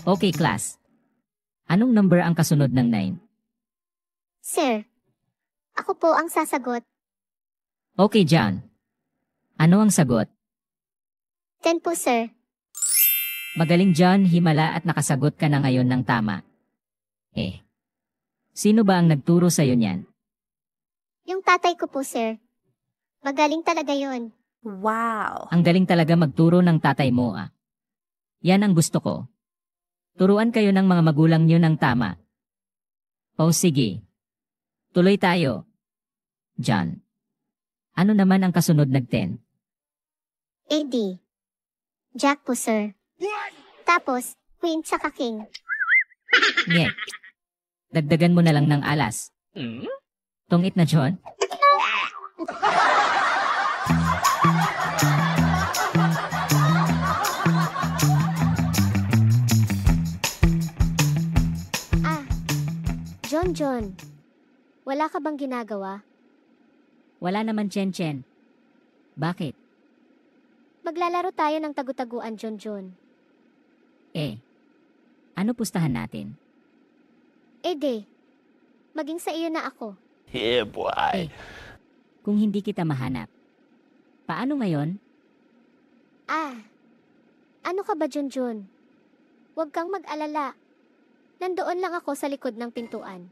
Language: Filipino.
Okay, class. Anong number ang kasunod ng 9? Sir, ako po ang sasagot. Okay, John. Ano ang sagot? 10 po, sir. Magaling, John, himala at nakasagot ka na ngayon ng tama. Sino ba ang nagturo sa'yo niyan? Yung tatay ko po, sir. Magaling talaga yon. Wow. Ang galing talaga magturo ng tatay mo, ah. Yan ang gusto ko. Turuan kayo ng mga magulang niyo ng tama. O sige. Tuloy tayo. John. Ano naman ang kasunod ng 10? AD. Jack po, sir. Tapos, Queen tsaka King. Nye. Dagdagan mo na lang ng alas. Tungit na, John. John. Wala ka bang ginagawa? Wala naman, Chen. Bakit? Maglalaro tayo ng tagu-taguan, John. Ano pustahan natin? Maging sa iyo na ako. Yeah, boy. Kung hindi kita mahanap. Paano ngayon? Ano ka ba, John? Huwag kang mag-alala. Nandoon lang ako sa likod ng pintuan.